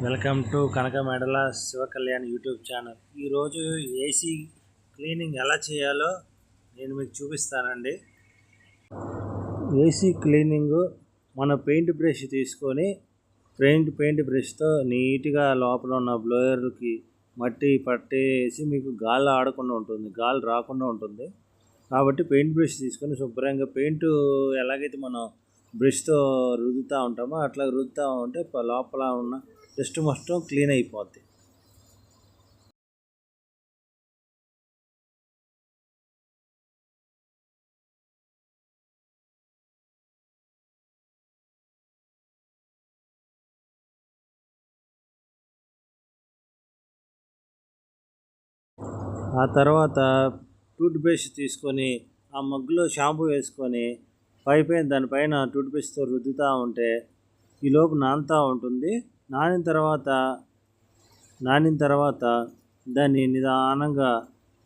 Welcome to కనక మెడల Shiva Kalyan YouTube channel. ఈరోజు AC cleaning ఎలా చేయాలో నేను మీకు చూపిస్తానండి. ఏసీ క్లీనింగ్ మన పెయింట్ బ్రష్ తీసుకొని పెయింట్ బ్రష్తో నీట్గా లోపల ఉన్న బ్లోయర్కి మట్టి పట్టేసి మీకు గాలి ఆడకుండా ఉంటుంది, గాలి రాకుండా ఉంటుంది. కాబట్టి పెయింట్ బ్రష్ తీసుకొని శుభ్రంగా పెయింట్ ఎలాగైతే మనం బ్రష్తో రుద్దుతూ ఉంటామో అట్లా రుద్దుతూ ఉంటే లోపల ఉన్న డస్ట్ మొత్తం క్లీన్ అయిపోద్ది. ఆ తర్వాత టూత్ బ్రష్ తీసుకొని ఆ మగ్గులో షాంపూ వేసుకొని పైన దానిపైన టూత్ బ్రష్తో రుద్దుతూ ఉంటే ఈలోపు నానుతూ ఉంటుంది. నానిన తర్వాత దాన్ని నిదానంగా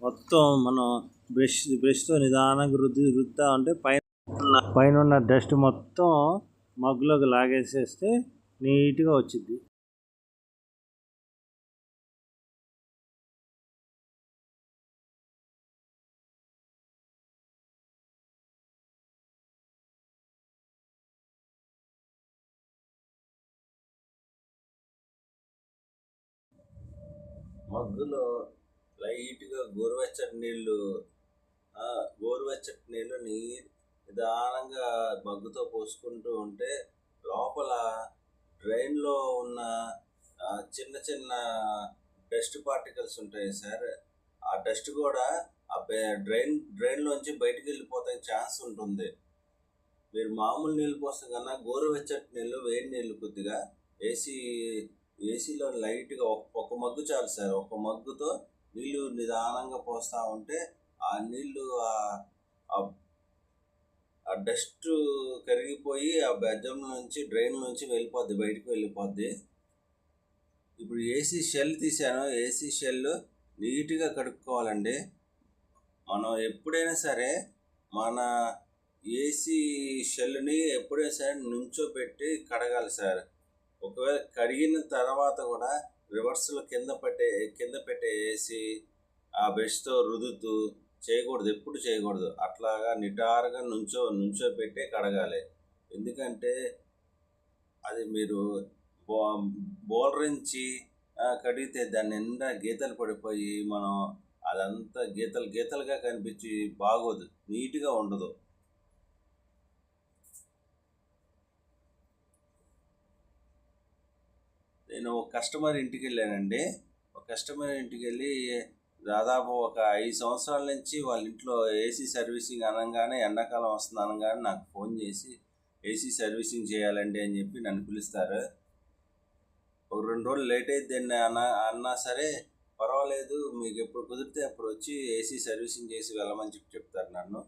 మొత్తం మనం బ్రష్తో నిదానంగా రుద్దుతూ ఉంటే పైన ఉన్న డస్ట్ మొత్తం మగ్గులోకి లాగేసేస్తే నీట్గా వచ్చింది. మగ్గులో లైట్గా గోరువెచ్చటి నీళ్ళు నిదానంగా మగ్గుతో పోసుకుంటూ ఉంటే లోపల డ్రైన్లో ఉన్న చిన్న చిన్న డస్ట్ పార్టికల్స్ ఉంటాయి సార్. ఆ డస్ట్ కూడా ఆ డ్రైన్లోంచి బయటికి వెళ్ళిపోతాయి ఛాన్స్ ఉంటుంది. మీరు మామూలు నీళ్ళు పోస్తే కన్నా గోరువెచ్చటి నీళ్ళు, వేడి నీళ్ళు కొద్దిగా ఏసీలో లైట్గా ఒక మగ్గు చాలు సార్. ఒక మగ్గుతో నీళ్ళు నిదానంగా పోస్తూ ఉంటే ఆ నీళ్ళు ఆ డస్ట్ కరిగిపోయి ఆ బెజ్జం నుంచి డ్రైన్ నుంచి బయటికి వెళ్ళిపోద్ది. ఇప్పుడు ఏసీ షెల్ తీసాను. ఏసీ షెల్ నీట్గా కడుక్కోవాలండి. మనం ఎప్పుడైనా సరే మన ఏసీ షెల్ని ఎప్పుడైనా సరే నుంచోబెట్టి కడగాలి సార్. ఒకవేళ కడిగిన తర్వాత కూడా రివర్స్లో కింద పెట్టేసి ఆ బ్రష్తో రుద్దుతూ చేయకూడదు, ఎప్పుడు చేయకూడదు. అట్లాగా నిటారుగా నుంచోబెట్టే కడగాలి. ఎందుకంటే అది మీరు బోలరించి కడిగితే దాని నిండా గీతలు పడిపోయి మనం అదంతా గీతలుగా కనిపించి బాగోదు, నీట్గా ఉండదు. నేను ఒక కస్టమర్ ఇంటికి వెళ్ళానండి. ఒక కస్టమర్ ఇంటికి వెళ్ళి దాదాపు ఒక 5 సంవత్సరాల నుంచి వాళ్ళ ఇంట్లో ఏసీ సర్వీసింగ్ అనగానే, ఎండాకాలం వస్తుంది అనగానే నాకు ఫోన్ చేసి ఏసీ సర్వీసింగ్ చేయాలండి అని చెప్పి నన్ను పిలుస్తారు. ఒక 2 రోజులు లేట్ అయిద్దండి అన్నా సరే పర్వాలేదు, మీకు ఎప్పుడు కుదిరితే అప్పుడు వచ్చి ఏసీ సర్వీసింగ్ చేసి వెళ్ళమని చెప్తారు నన్ను.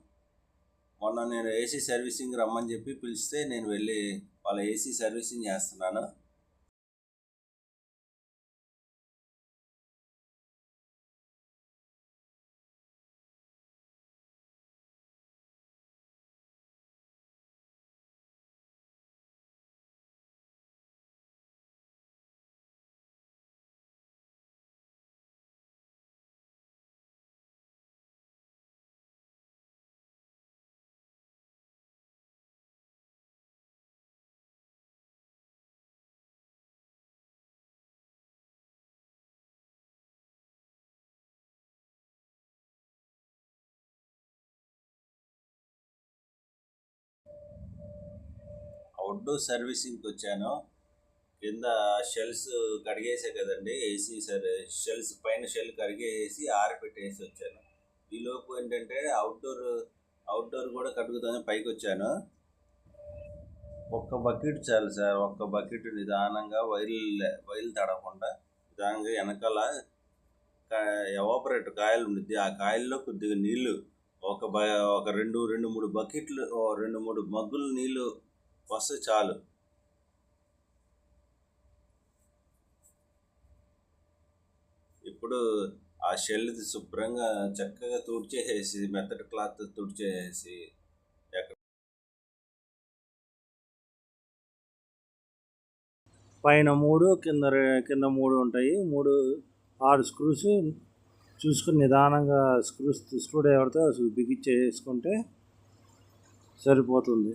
మొన్న నేను ఏసీ సర్వీసింగ్ రమ్మని చెప్పి పిలిస్తే నేను వెళ్ళి వాళ్ళ ఏసీ సర్వీసింగ్ చేస్తున్నాను. అవుట్డోర్ సర్వీసింగ్కి వచ్చాను. కింద షెల్స్ కడిగేసే కదండి, ఏసీ షెల్స్ పైన షెల్ కడిగేసి ఆరబెట్టేసి వచ్చాను. ఈలోపు ఏంటంటే అవుట్డోర్ కూడా కడుగుతాను పైకి వచ్చాను. ఒక్క బకెట్ చాలు సార్. ఒక్క బకెట్ నిదానంగా వైర్లు తడకుండా నిదానంగా వెనకాల ఎవాపరేటర్ కాయలు ఉండిద్ది. ఆ కాయల్లో కొద్దిగా నీళ్లు ఒక 2-3 బకెట్లు, 2-3 మగ్గులు నీళ్లు వస్తే చాలు. ఇప్పుడు ఆ షెల్ శుభ్రంగా చక్కగా తుడిచేసేసి, మెత్తటి క్లాత్ తుడిచేసేసి పైన 3 కింద 3 ఉంటాయి. 6 స్క్రూస్ చూసుకుని నిదానంగా స్క్రూ డ్రైవర్తో బిగించేసుకుంటే సరిపోతుంది.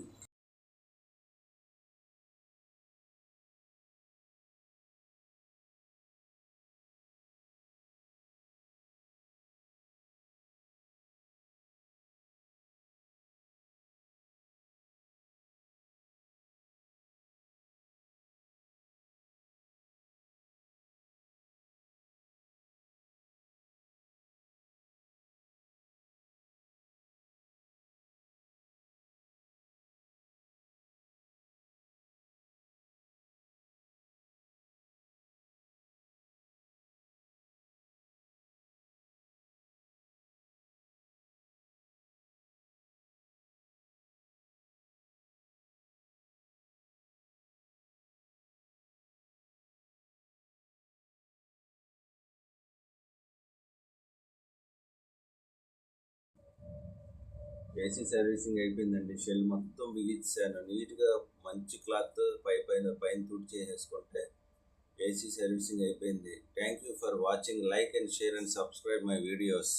ఏసీ సర్వీసింగ్ అయిపోయిందండి. షెల్ మొత్తం బిగించాను నీట్గా, మంచి క్లాత్ పైన తుడిచేసేసుకుంటే ఏసీ సర్వీసింగ్ అయిపోయింది. Thank you for watching. Like and share and subscribe my videos.